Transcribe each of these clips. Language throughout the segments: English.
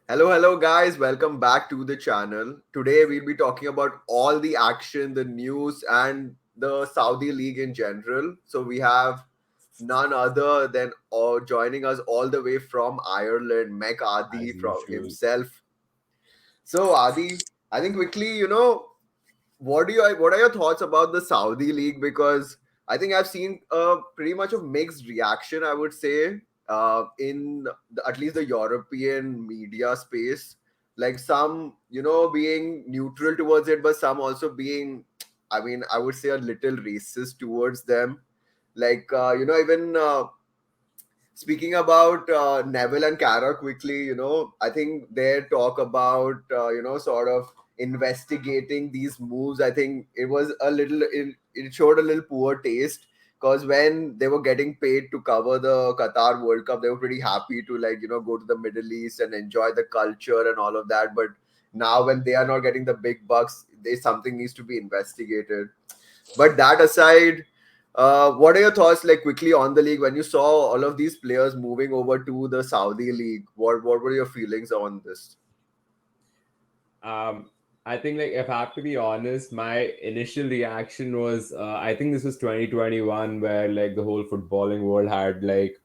Hello, guys. Welcome back to the channel. Today, we'll be talking about all the action, the news, and the Saudi League in general. So, we have none other than joining us all the way from Ireland, Mek Adi As from usual. himself. So, Adi, I think quickly, what are your thoughts about the Saudi league? Because I think I've seen pretty much of mixed reaction. I would say at least the European media space, like some being neutral towards it, but some also being, I mean, I would say a little racist towards them. Like even speaking about Neville and Kara quickly, I think their talk about, sort of investigating these moves, I think it showed a little poor taste because when they were getting paid to cover the Qatar World Cup, they were pretty happy to, like, go to the Middle East and enjoy the culture and all of that. But now when they are not getting the big bucks, something needs to be investigated. But that aside, what are your thoughts, like, quickly on the league when you saw all of these players moving over to the Saudi league? What were your feelings on this? Um, I think like if I have to be honest, my initial reaction was I think this was 2021 where like the whole footballing world had like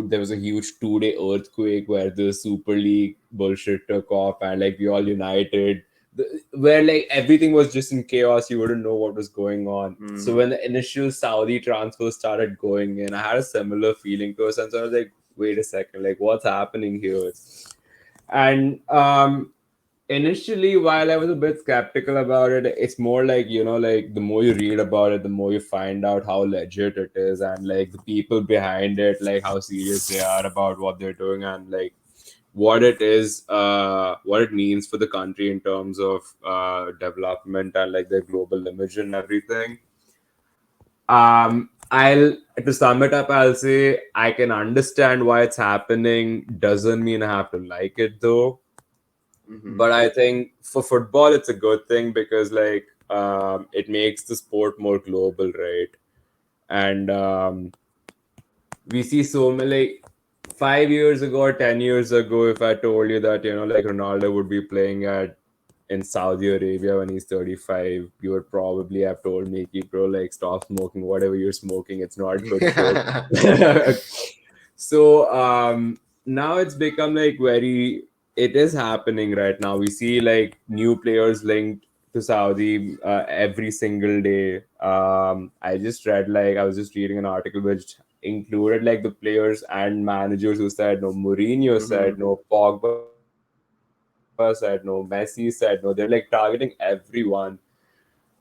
there was a huge 2 day earthquake where the Super League bullshit took off and like we all united. Where like everything was just in chaos, you wouldn't know what was going on. So when Hmm. the initial Saudi transfer started going in, I had a similar feeling to us, and so I was like, wait a second, like what's happening here? And initially, while I was a bit skeptical about it, it's more like, like the more you read about it, the more you find out how legit it is and like the people behind it, like how serious they are about what they're doing and like what it means for the country in terms of development and like their global image and everything. I'll To sum it up, I'll say I can understand why it's happening. Doesn't mean I have to like it though, Hmm. but I think for football it's a good thing because like it makes the sport more global, right? And we see so many like 5 years ago or 10 years ago, if I told you that like Ronaldo would be playing at in Saudi Arabia when he's 35, you would probably have told me, "Keep bro, like stop smoking. Whatever you're smoking, it's not good for you." So now it's become like it is happening right now. We see like new players linked to Saudi every single day. I was just reading an article which included like the players and managers who said no. Mourinho said Hmm. no. Pogba said no. Messi said no. They're like targeting everyone.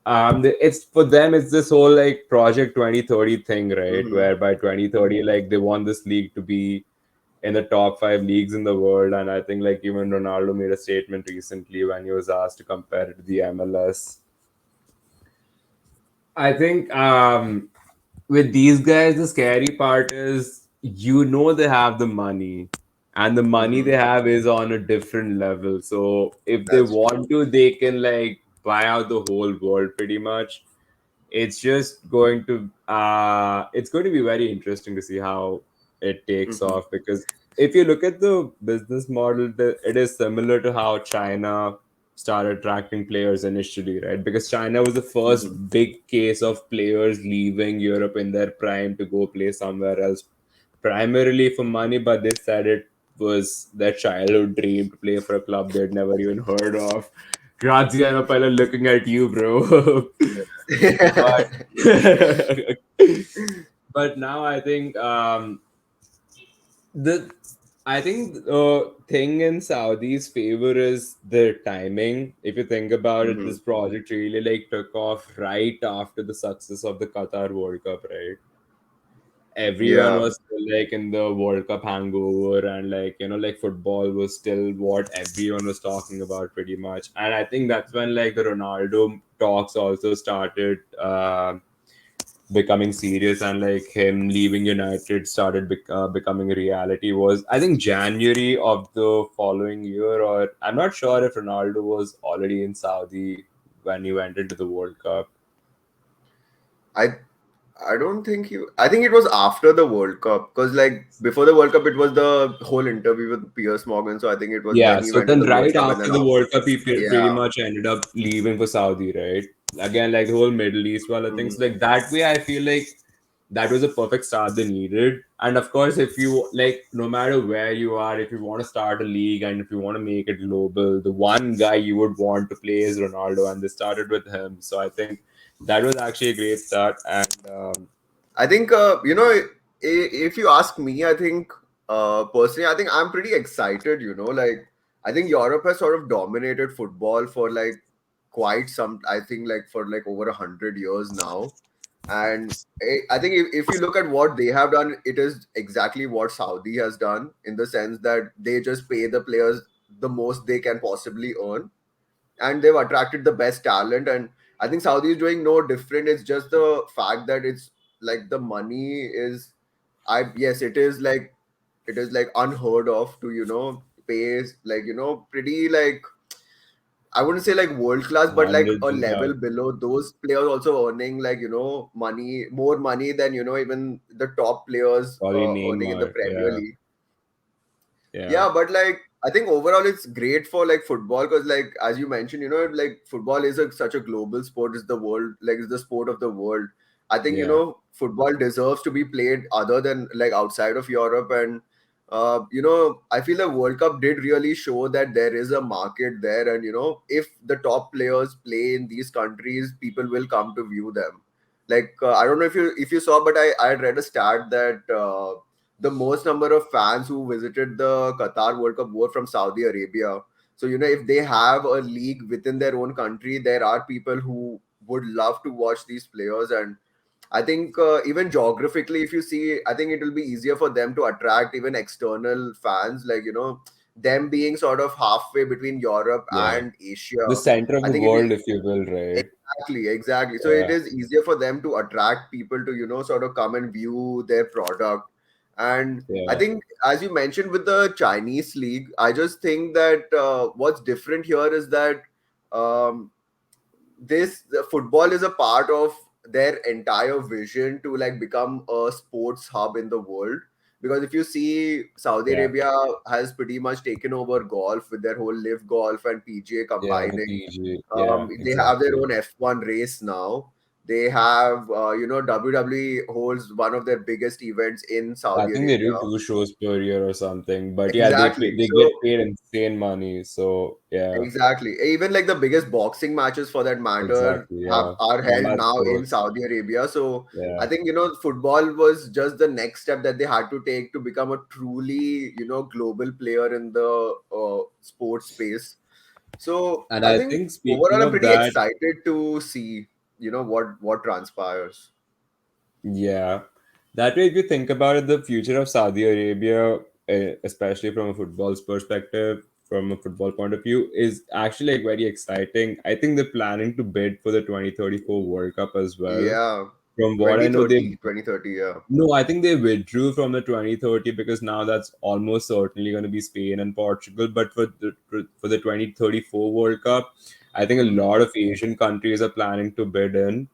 It's for them. It's this whole like Project 2030 thing, right? Where by Hmm. 2030, like they want this league to be in the top five leagues in the world. And I think like even Ronaldo made a statement recently when he was asked to compare it to the MLS. I think with these guys, the scary part is they have the money, and the money they Hmm. have is on a different level. So if they That's want true. to, they can like buy out the whole world pretty much. It's going to be very interesting to see how it takes Hmm. off, because if you look at the business model, it is similar to how China started attracting players initially, right? Because China was the first Hmm. big case of players leaving Europe in their prime to go play somewhere else, primarily for money, but they said it was their childhood dream to play for a club they'd never even heard of. Graziano Pella looking at you, bro. but but now the I think the thing in Saudi's favor is their timing. If you think about it, Hmm. this project really like took off right after the success of the Qatar World Cup, right? Everyone Yeah. was still like in the World Cup hangover, and like like football was still what everyone was talking about pretty much. And I think that's when like the Ronaldo talks also started becoming serious, and like him leaving United started becoming a reality. Was I think January of the following year, or I'm not sure if Ronaldo was already in Saudi when he went into the World Cup. I I don't think he. I think it was after the World Cup because, like, before the World Cup, it was the whole interview with Piers Morgan. So I think it was Yeah, then he so went to then the World right Cup, and after then the after, World Cup, he pretty yeah. much ended up leaving for Saudi, right? Again, like the whole Middle East, well, I think Mhm. so like that way, I feel like that was a perfect start they needed. And of course, if you like, no matter where you are, if you want to start a league and if you want to make it global, the one guy you would want to play is Ronaldo, and they started with him. So I think that was actually a great start. And I think if you ask me, I think personally, I think I'm pretty excited. Like I think Europe has sort of dominated football for like quite some. I think like for like over 100 years now, and I think if you look at what they have done, it is exactly what Saudi has done in the sense that they just pay the players the most they can possibly earn, and they've attracted the best talent. And I think Saudi is doing no different. It's just the fact that it's like the money is, I yes, it is like unheard of to pay like pretty like, I wouldn't say like world class, but like a hundreds of level below those players also earning like money, more money than even the top players probably earning in the Neymar, Premier yeah, League. yeah, Yeah, but like I think overall it's great for like football because like as you mentioned, like football is such a global sport. It's the world, like it's the sport of the world. I think yeah, football deserves to be played other than like outside of Europe. And I feel the World Cup did really show that there is a market there, and if the top players play in these countries, people will come to view them. Like I don't know if you saw, but I had read a stat that the most number of fans who visited the Qatar World Cup were from Saudi Arabia. So, if they have a league within their own country, there are people who would love to watch these players. And I think even geographically, if you see, I think it will be easier for them to attract even external fans, like, them being sort of halfway between Europe yeah. and The Asia. center of I the think it world, if you will, right? exactly, exactly. So it Yeah, is easier for them to attract people to, sort of come and view their product. And I yeah, think, as you mentioned with the Chinese league, I just think that what's different here is that um, the football is a part of their entire vision to like become a sports hub in the world. Because if you see, Saudi yeah, Arabia has pretty much taken over golf with their whole live golf and PGA yeah. The combining. PG, yeah, They have their exactly. own F1 race now. They have, WWE holds one of their biggest events in I Saudi think they Arabia. do 2 shows per year or something, but yeah, Exactly. they So get paid insane money. So yeah, exactly. Even like the biggest boxing matches for that matter exactly. have Yeah, are all held that now in sports. Saudi Arabia. So Yeah, I think football was just the next step that they had to take to become a truly global player in the sports space. So and I I think think overall speaking I'm of pretty that, excited to see what transpires. yeah, that way, if you think about it, the future of Saudi Arabia, especially from a football's perspective, from a football point of view, is actually like very exciting. I think they're planning to bid for the 2034 World Cup as well. Yeah, From what I know, 2030, 2030. Yeah. no, I think they withdrew from the 2030 because now that's almost certainly going to be Spain and Portugal. But for the 2034 World Cup, I think a Hmm. lot of Asian countries are planning to bid in.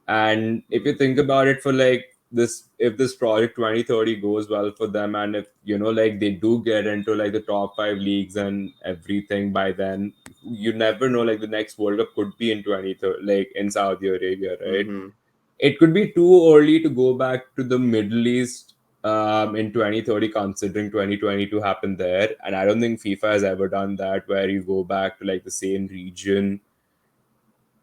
And if you think about it, for like this, if this project 2030 goes well for them, and if like they do get into like the top five leagues and everything by then, you never know. Like the next World Cup could be in 2030, like in Saudi Arabia, right? Hmm. It could be too early to go back to the Middle East in 2030, considering 2022 happened there. And I don't think FIFA has ever done that, where you go back to like the same region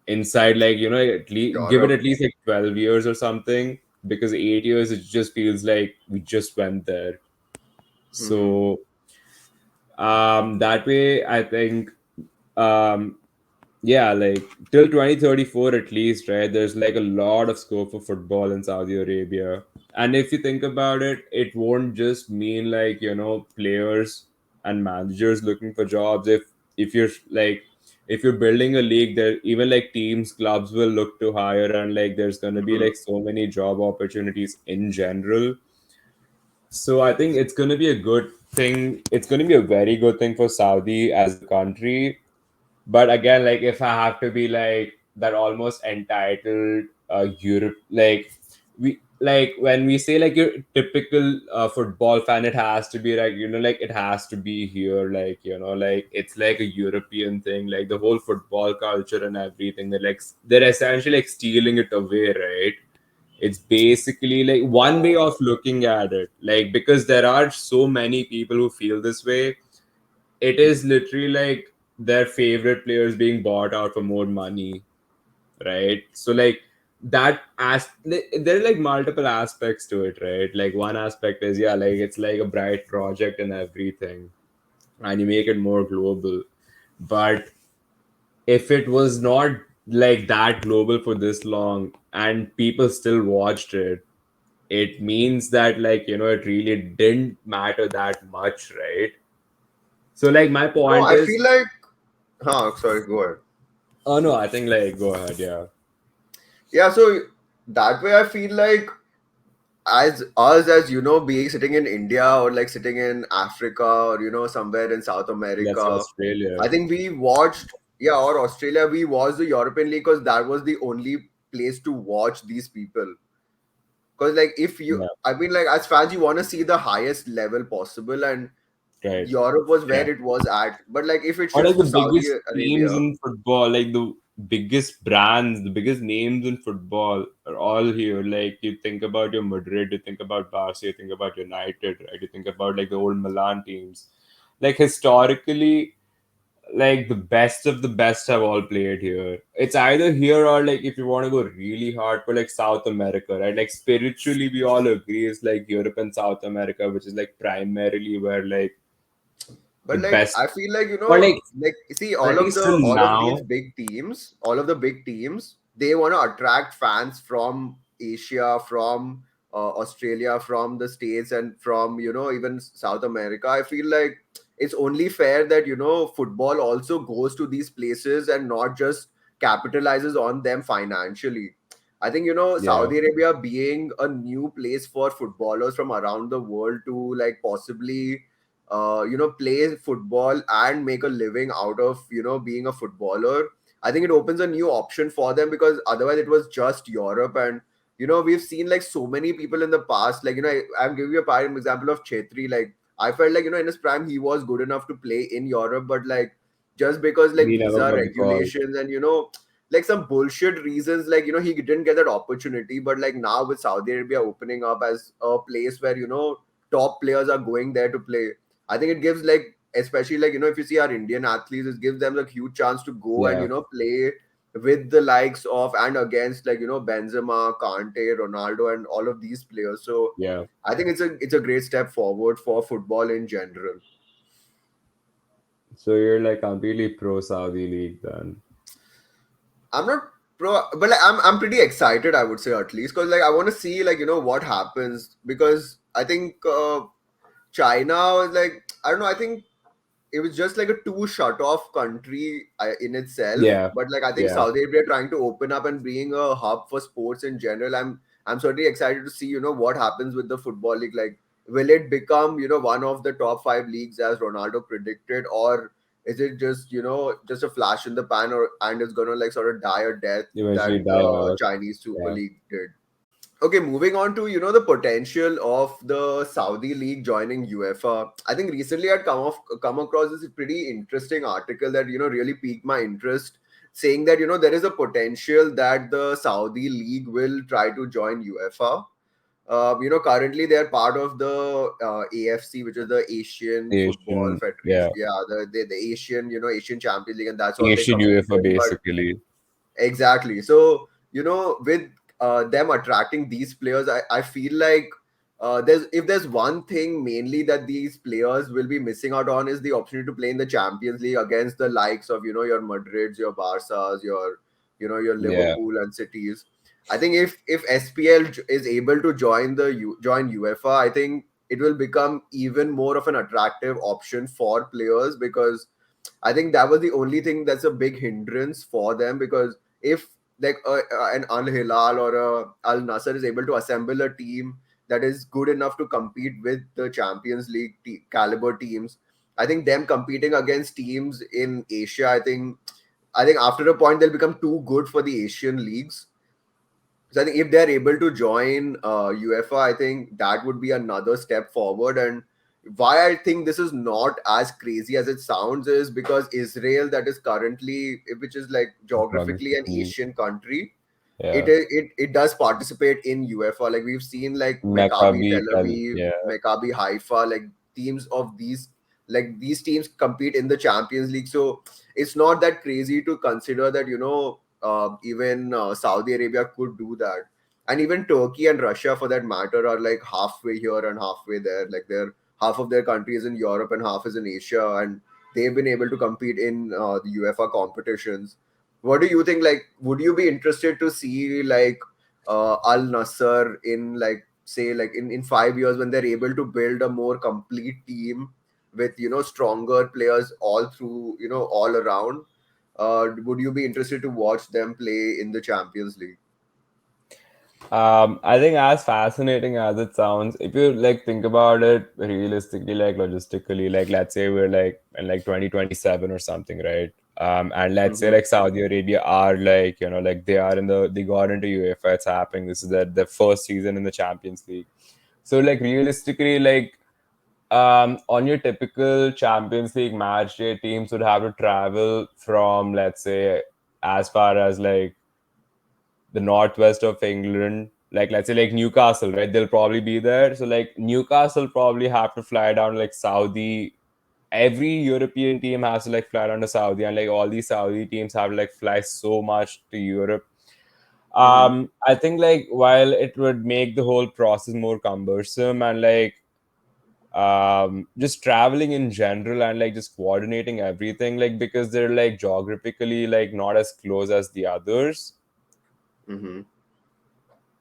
inside, like, at least give it Europe. at least like 12 years or something, because 8 years, it just feels like we just went there. Hmm. So, that way, I think, um, yeah, like till 2034 at least, right? There's like a lot of scope for football in Saudi Arabia. And if you think about it, it won't just mean like, players and managers looking for jobs. If you're like, if you're building a league, there even like teams, clubs will look to hire, and like there's gonna be Hmm. like so many job opportunities in general. So I think it's gonna be a good thing. It's gonna be a very good thing for Saudi as a country. But again, like if I have to be like that almost entitled Europe, like we like when we say like your typical football fan, it has to be like, like it has to be here, like, like it's like a European thing, like the whole football culture and everything. They're essentially like stealing it away, right? It's basically like one way of looking at it, like, because there are so many people who feel this way. It is literally like their favorite players being bought out for more money, right? So like there are like multiple aspects to it, right? Like one aspect is, yeah, like it's like a bright project and everything, and you make it more global. But if it was not like that global for this long and people still watched it, it means that, like, it really didn't matter that much, right? So like my No, point I is, feel like, huh, sorry, go ahead. oh no, I think, like, go ahead, yeah. Yeah, so that way I feel like as us, as being sitting in India or like sitting in Africa or somewhere in South That's America, Australia. I think we watched, yeah, or Australia, we watched the European League because that was the only place to watch these people. Because like if you, Yeah, I mean, like as fans, you want to see the highest level possible, and right. Europe was Yeah. where it was at. But like if it Or shifts like to the Saudi biggest teams Arabia, in football, like the biggest brands, the biggest names in football are all here. Like you think about your Madrid, you think about Barca, you think about United, right? You think about like the old Milan teams. Like historically, like the best of the best have all played here. It's either here or, like, if you want to go really hard for like South America, right? Like spiritually, we all agree it's like Europe and South America, which is like primarily where like the but like best, I feel like or like, like see or at least till all of these now. big teams, all of the big teams, they want to attract fans from Asia, from Australia, from the States, and from even South America. I feel like it's only fair that football also goes to these places and not just capitalizes on them financially. I think Yeah, Saudi Arabia being a new place for footballers from around the world to like possibly play football and make a living out of being a footballer. I think it opens a new option for them because otherwise it was just Europe. And we've seen like so many people in the past, like I'm giving you a prime example of Chetri. Like I felt like in his prime he was good enough to play in Europe, but like just because like we never visa got the call. regulations and like some bullshit reasons, like he didn't get that opportunity. But like now with Saudi Arabia opening up as a place where top players are going there to play, I think it gives like, especially like if you see our Indian athletes, it gives them like huge chance to go and Yeah, play with the likes of and against like Benzema, Kante, Ronaldo, and all of these players. So yeah. I think it's a great step forward for football in general. So you're like completely pro Saudi league then. I'm not pro, but like I'm pretty excited. I would say at least because like I want to see like what happens because I think China was like I don't know. I think it was just like a too shut off country in itself. Yeah, But like I think yeah. Saudi Arabia trying to open up and being a hub for sports in general. I'm certainly excited to see what happens with the football league. Like, will it become one of the top five leagues as Ronaldo predicted, or is it just just a flash in the pan, or and it's gonna like sort of die a death that Eventually die the out. Chinese Super Yeah. League did? Okay, moving on to the potential of the Saudi League joining UEFA. I think recently I'd come across this pretty interesting article that really piqued my interest, saying that there is a potential that the Saudi League will try to join UEFA. Currently they're part of the AFC, which is the Asian Football Asian, yeah. Federation. Yeah, the Asian Asian Champions League, and that's all they Asian compete UEFA in. But basically. exactly. So, with them attracting these players, I feel like there's one thing mainly that these players will be missing out on is the opportunity to play in the Champions League against the likes of your Madrids, your Barças, your Yeah. Liverpool and cities. I think if SPL is able to join UEFA, I think it will become even more of an attractive option for players because I think that was the only thing that's a big hindrance for them because if like an Al Hilal or a Al Nasser is able to assemble a team that is good enough to compete with the Champions League caliber teams, I think them competing against teams in Asia, I think after a point they'll become too good for the Asian leagues. So I think if they're able to join UEFA, I think that would be another step forward. And why I think this is not as crazy as it sounds is because Israel, that is currently, which is like geographically an Geographically, Asian country, yeah. it does participate in UEFA. Like we've seen like Maccabi Maccabi, Tel Aviv, yeah. Maccabi Haifa, like teams of these teams compete in the Champions League. So it's not that crazy to consider that even Saudi Arabia could do that, and even Turkey and Russia for that matter are like halfway here and halfway there. Like they're half of their country is in Europe and half is in Asia, and they've been able to compete in the UEFA competitions. What do you think? Like, would you be interested to see like Al Nassr in like say like in 5 years when they're able to build a more complete team with stronger players all through all around? Would you be interested to watch them play in the Champions League? I think as fascinating as it sounds, if you like think about it realistically, like logistically, like let's say we're like in like 2027 or something, right? And let's say Mm-hmm. like Saudi Arabia are like, like they are in they got into UEFA, it's happening. This is their first season in the Champions League. So like realistically, like on your typical Champions League match day, teams would have to travel from let's say as far as like the northwest of England, like let's say like Newcastle, right? They'll probably be there. So like Newcastle probably have to fly down like Saudi. Every European team has to like fly down to Saudi, and like all these Saudi teams have to like fly so much to Europe. Mm-hmm. I think like while it would make the whole process more cumbersome and like just traveling in general and like just coordinating everything, like because they're like geographically like not as close as the others. Mm-hmm.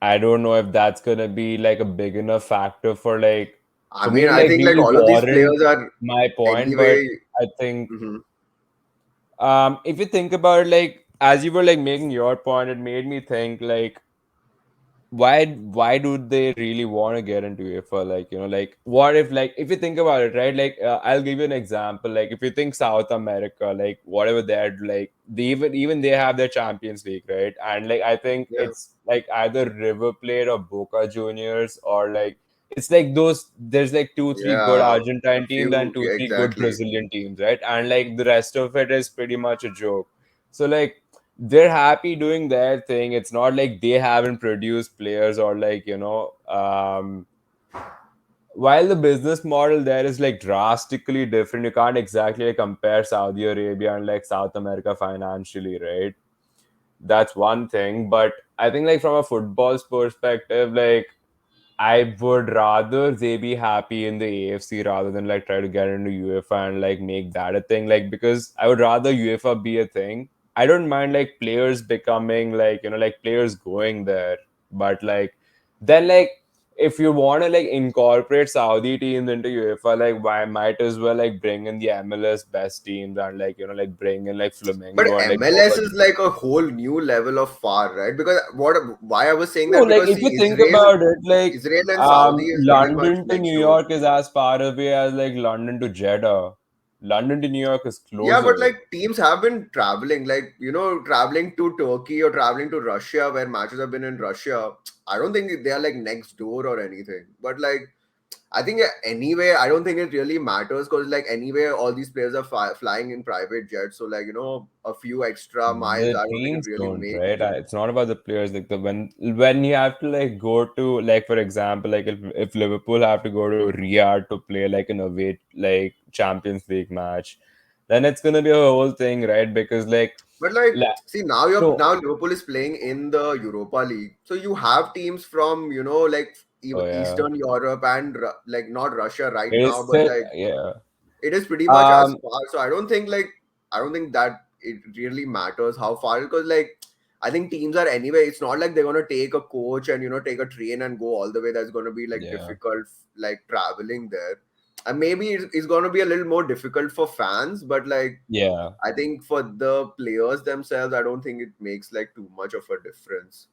I don't know if that's gonna be like a big enough factor I for me mean, to I like think like really all of these warrant players are my point. But anyway. I think Mm-hmm. if you think about it, like as you were like making your point, it made me think like why do they really want to get into UEFA? Like, like what if like if you think about it, right? Like I'll give you an example. Like if you think South America, like whatever they're like, they even they have their Champions League, right? And like I think Yeah. it's like either River Plate or Boca Juniors, or like it's like those there's like two, three good Yeah. A Argentine teams and few, two, yeah, three good exactly. Brazilian teams, right? And like the rest of it is pretty much a joke. So like they're happy doing their thing. It's not like they haven't produced players or like while the business model there is like drastically different, you can't exactly like, compare Saudi Arabia and like South America financially, right? That's one thing. But I think like from a football's perspective, like I would rather they be happy in the AFC rather than like try to get into UEFA and like make that a thing. Like because I would rather UEFA be a thing. I don't mind like players becoming like like players going there, but like then like if you want to like incorporate Saudi teams into UEFA, like why might as well like bring in the MLS best teams and like like bring in like But Flamengo and like MLS Boca is Juniors. like a whole new level of far, right? Because why I was saying No, that like because if see you think about it, like Israel and Saudi is pretty much London to next New door. York is as far away as like London to Jeddah. London to New York is Yeah, but closer. like teams have been traveling, like traveling to Turkey or traveling to Russia where matches have been in Russia. I don't think they are like next door or anything. But like I think anyway, I don't think it really matters because like anyway, all these players are flying in private jets, so like a few extra miles. The I don't think it teams really don't, makes. right? It's not about the players. Like the when you have to like go to like for example, like if Liverpool have to go to Riyadh to play like an away like Champions League match, then it's gonna be a whole thing, right? Because like But like, la- see now no, now Liverpool is playing in the Europa League, so you have teams from like oh yeah, Eastern Europe and like not Russia right it now, is but still like yeah. it is pretty much as Um, far. So I don't think that it really matters how far because like I think teams are anyway. It's not like they're gonna take a coach and take a train and go all the way. That's gonna be like yeah. difficult, like traveling there. And maybe it's gonna be a little more difficult for fans, but like Yeah. I think for the players themselves, I don't think it makes like too much of a difference.